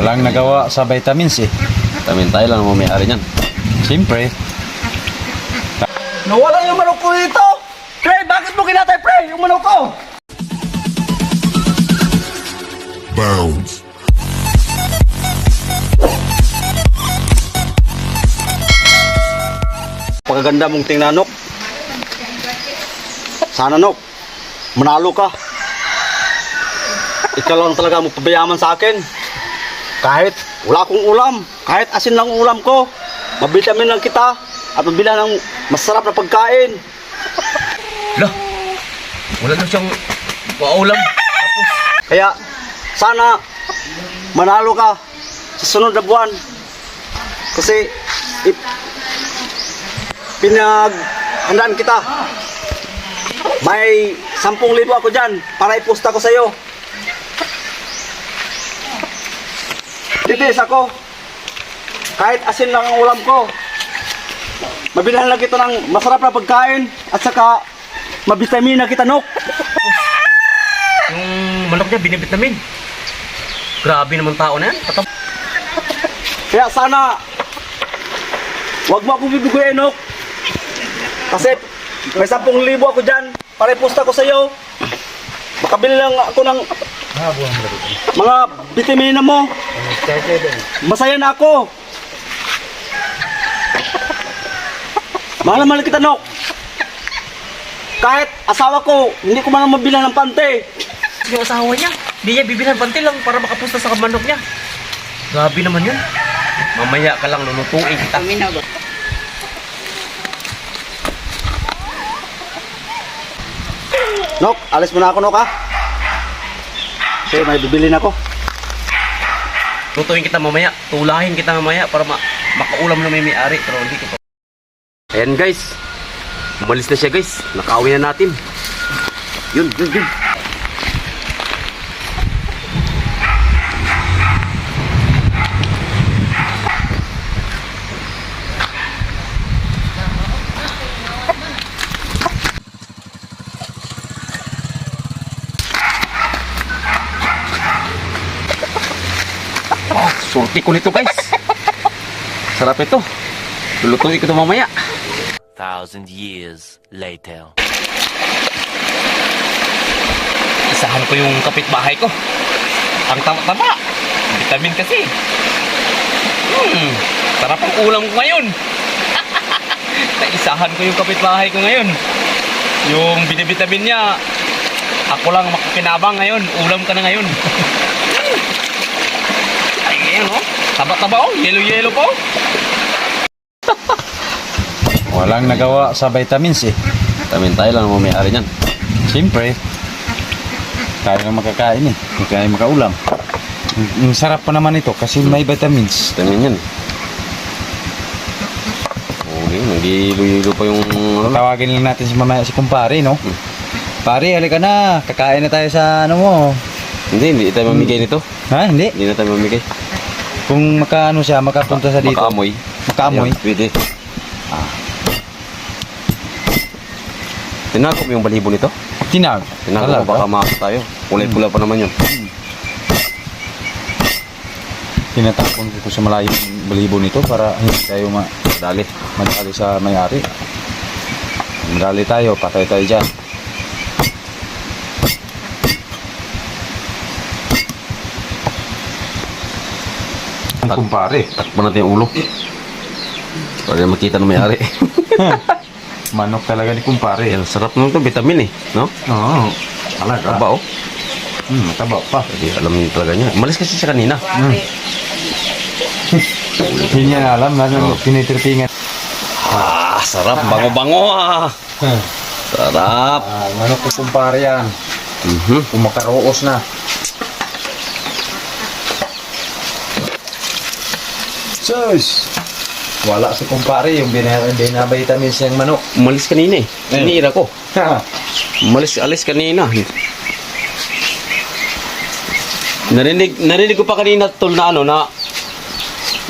Walang nagawa sa vitamins eh. Vitamin tayo lang ang may-ari niyan. Siyempre. Nawala yung manok ko dito! Pre, bakit mo kinatay, pre? Yung manok ko! Bounce. Pagkaganda mong tingnan, Nok. Sana, Nok, manalo ka. Ikaw lang talaga magpabayaman sa akin. Kahit wala akong ulam, kahit asin lang ang ulam ko, mabitamin lang kita at mabila ng masarap na pagkain. Lah, wala na siyang paulam. Tapos, Kaya, sana manalo ka sa sunod na buwan. Kasi, pinaghandaan kita. May 10,000 ako dyan para iposta ko sa'yo. Titis ako. Kahit asin lang ang ulam ko. Mabilhan lang kita ng masarap na pagkain at saka mabitamina kita, Nok. yung manok niya binibitamin. Grabe naman tao na yan. Kaya sana wag mo akong bibiguin, Nok. Kasi may 10,000 ako dyan para iposta ko sa'yo. Makabili lang ako ng mga bitamina mo. Masaya na ako. Mahal na mahal kita, Nok. Kahit asawa ko, hindi ko man mabilan ng pante. Yung asawa niya, hindi niya bibilan panty lang para makapusta sa manok niya. Grabe naman yun. Mamaya ka lang lulutuin kita. Nok, alis mo na ako, Nok, ha? Kasi may bibilin ako. Lutuin kita mamaya. Tulahin kita mamaya para makaulam na may-ari. Pero hindi ko pa. Ayan guys. Umalis na siya guys. Nakauwi na natin. Yun. Surti ko nito guys. Sarap ito. Lulutuin ko ito mamaya. 1,000 years later. Isahan ko yung kapitbahay ko. Ang taba-taba. Vitamin kasi. Sarap ang ulam ko ngayon. Isahan ko yung kapitbahay ko ngayon. Yung binibitamin niya, ako lang makikinabang ngayon. Ulam ka na ngayon. Ay, ngayon oh. Taba-taba oh. Yelo-yelo po. Walang nagawa sa vitamins eh. Vitamin tayo lang ang may-ari niyan. Siyempre. Kaya nga makakain eh. Kaya makaulam. Ang sarap pa naman ito kasi may vitamins. Vitamin yan. Okay, nag-ilo-ilo pa yung... Tawagin lang natin si mamaya si kumpare, no? Pare, halika na. Kakain na tayo sa ano mo. Hindi tayo mamigay nito. Ha? Hindi? Hindi na tayo mamigay. Kung makaano siya, makapunta sa dito. Makaamoy. Makaamoy? Ayan, pwede. Tinakop yung balibo nito. Tinag. Tinakop baka makas tayo. Kulay pula pa naman yun. Tinatapon ko sa malayong balibo nito para hindi tayo Dali. madali sa may-ari. Madali tayo, patay tayo dyan. Ang kumpare. Takpan natin yung ulo. Para makita ng may-ari. Manok talaga ni kumpare. Yan, sarap naman ito. Vitamin eh. No? Oo. Talaga. Taba oh. Mataba pa. Hindi alam niyo talaga niya. Malis kasi siya kanina. Hindi niya alam na tinitirtingan. Sarap. Bango-bango ah. Sarap. Manok ni kumpare yan. Kumakaroos na. Sus! Wala si kumpare yung binavitamins niyang manok. Umalis kanina eh. Sinira ko. Ha? Alis kanina. Narinig ko pa kanina tol na ano na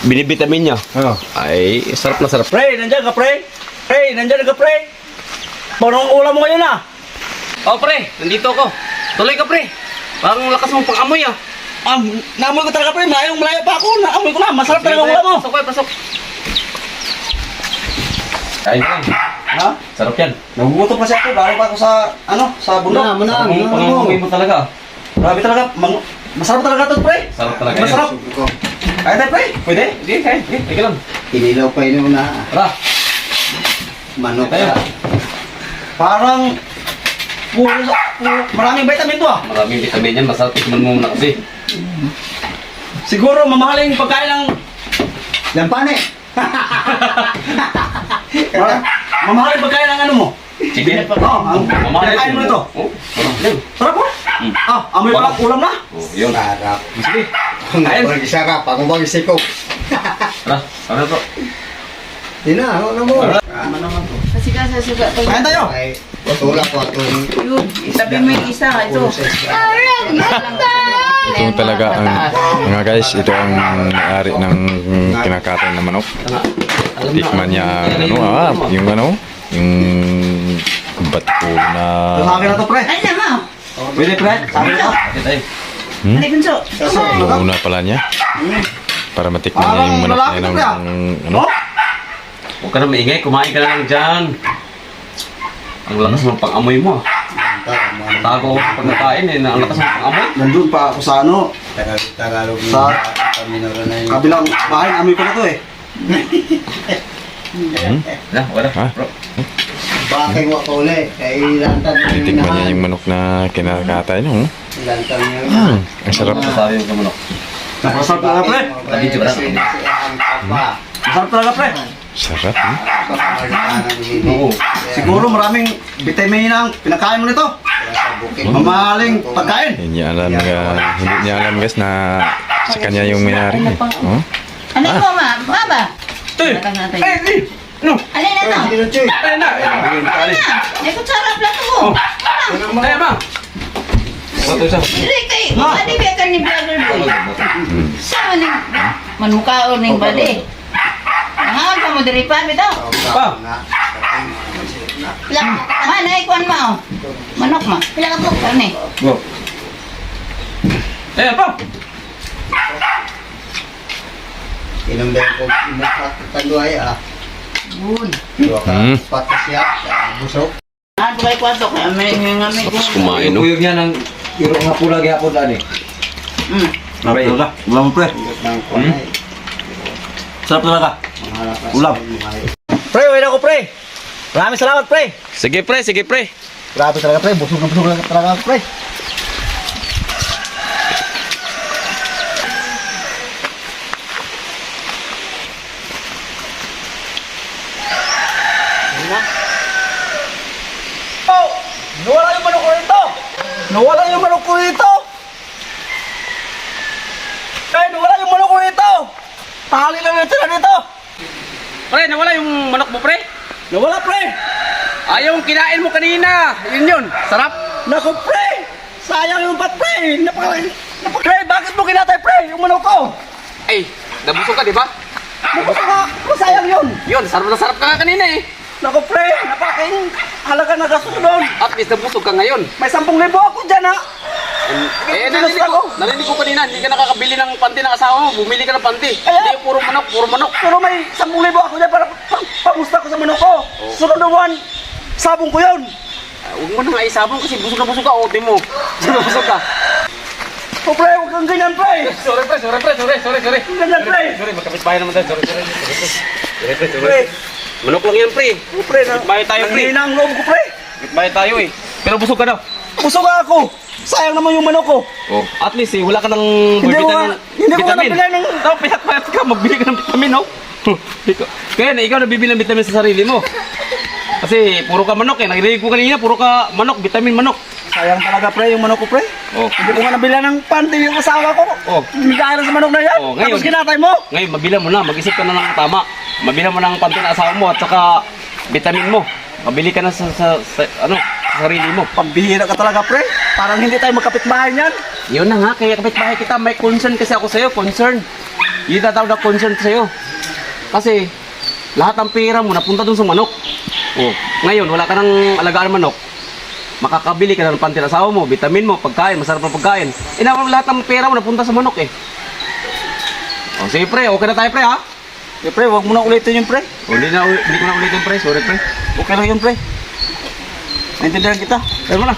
binibitamin niya. Oh. Ay, sarap na sarap. Pre, nandiyan ka, pre? Pre, nandiyan ka, pre? Parang ang ulam mo ngayon, ah. Oh, pre, nandito ako. Tuloy ka, pre. Parang lakas mong pang-amoy ah. Naamoy ko talaga pre, malayo pa ako. Naamoy ko na, masarap talaga ang ulam mo. Pasok, pasok. Kain ka. Ha? Sarap yan. Nagugutom kasi ako, galing pa ako sa, sa bundok. Sarap mong pangangamoy mo talaga. Grabe talaga, masarap talaga ito pre. Sarap talaga yan. Masarap. Kaya tayo pre, pwede? Sige, kain. Sige, tika lang. Inilaw pa yun na Tara. manok Tayo. sa Parang, maraming vitamin to ah. Maraming vitamin yan. Masarap. Tikman mo muna kasi. Siguro mamahaling pagkain ng, lampane. mamahaling pagkain ng ano mo. Chicken. Ang pinakain mo nito. Oh, sarap yan. Sarap po. Amoy pa ulam na. Oh, yun. Sarap. Sige. Ang sarap. Ako bang isikop. Tara. Tara po. Di na, ano mo? Kasi suga to. Kain tayo. Ay, tulak ko itong Yun, isabi mo yung isa. Ito. Ito talaga ang mga guys, ito ang may-ari ng kinakatay na manok. Tikman niya yung batkul na Sa akin na to pre. Ay naman. Pwede pre. Sa akin na to. Okay tayo. Ano kunso? una pala niya para matikman niya yung manok niya ng ano. Huwag ka na maingay. Kumain ka na lang dyan. Ang lakas ng pang-amoy mo. Tago ako sa pagkakain eh. Ang lakas ng pang-amoy. Nandun pa ako sa ano, Tagalog Sa- Paminoro na yun. kabilang bahay, amoy ko na to eh. Na, wala. Ha? Bro. Bakit mo ako ulit? Kaya ilantan mo yung Titikman niya yung manok na kinakatay niya. Ilantan mo yung Ang sarap. Ano tayo yung kamanok? Masarap talaga pre. Video ba lang? Masarap talaga pre. Sarap. Oo. Siguro maraming vitamin ang pinakain mo nito. Mamahaling pagkain. Hindi niya alam guys na sa kanya yung may-ari niya. Oh? Ano mo ma? Mama. Eh! Matang natin. Eh! No! Alin na to? Ayun na! Ayun na! Alin na? Ay kutsara plato mo. Ayun ba? Ito isa. Dili kay. Adi biya ka ni brother boy. Sama ni manukao ning bali. Ang ka mo diri pa bitaw. Pa! Lang. Man ay kuan ma. Manok ma. Pila ka po kani? Go! Ayun pa! Inom dahil ko inukat ah. Good. Dua ka patas siya. Busok. Ah, kay kwarto kay may ngami ko. Kumain, no? Kuyog niya ng iro nga pula gyapon ani. Sarap talaga. Ulam mo pre. Ng kunay. Sarap talaga. Maharap na Ulam. sa mga Pre, wala ko pre. Maraming salamat pre. Sige pre, sige pre. Grabe talaga pre. Busog na talaga ako pre. Oh! Nawala yung manok ko rito! Nawala yung manok ko rito! Eh, nawala yung manok ko rito! Tahali lang yung tira dito! Pre, nawala yung manok mo pre. Nawala pre! Ayaw yung kinain mo kanina. Yun yun. Sarap. Naku pre! Sayang yung bat pre! Pre, bakit mo kinatay pre? Yung manok ko! Ay, nabusog ka di ba? Naku ka! Masayang yun! Yun, sarap na sarap ka nga kanina eh. Naku pre! Napakaing halaga na gastos doon! At least nabusog ka ngayon. May 10,000 ako dyan ha! Eh, narinig ko kanina, hindi ka nakakabili ng panty ng asawa mo. Bumili ka ng panty. Ayan. Hindi, puro manok, puro manok. Pero may 10,000 ako dyan para pamusta ko sa manok ko! Sunod na buwan, sabong ko yun! Huwag mo na nga isabong kasi busog na busog ka. O, di mo. Busog na busog ka. Oh pre, huwag kang ganyan pre! Sorry, pre. Ganyan pre! Sorry, magkapit bahay naman tayo. Sorry, pre. Pre! Manok lang yan, pre. Oh pre, Bahay tayo, pre. nanghina ang loob ko pre! Kapit bahay tayo eh. Pero busog ka daw. Busog ako! Sayang naman yung manok ko! Oh, at least eh, wala ka ng Hindi ko vitamin. nga nabili ng... Daw, payat ka, magbili ka ng vitamin, no? Kaya na ikaw nabibili ng vitamin sa sarili mo. Kasi puro ka manok eh. Narinig ko kanina, puro ka manok, vitamin manok. Sayang talaga pre yung manok ko pre! Oh. Hindi ko nga nabili ng panty yung asawa ko! Oh. Hindi ka sa manok na yan! Oh, ngayon. Tapos kinatay mo! Ngayon, mabilan mo na. Mag-isip ka na ng tama. Mabilan mo na ang panty ng asawa mo at saka vitamin mo. Mabili ka na sa sarili mo. Pambihira ka talaga pre! Parang hindi tayo magkapitbahay niyan! Yun na nga, kaya kapitbahay kita, may concern kasi ako sa'yo, concern. Yung tatawag na concern sa'yo. Kasi, lahat ng pera mo napunta dun sa manok. Oh, ngayon, wala ka nang alagaan ng manok. makakabili ka na ng panty ng asawa mo, vitamin mo, pagkain, masarap na pagkain. Eh naman lahat ng pera mo napunta sa manok eh. O sige pre, okay na tayo pre ha? Eh, pre, wag mo na ulitin yun, pre. O, hindi ko na ulitin pre, sorry pre. Okay lang yun, pre. Naintindihan kita. Kaya mo na.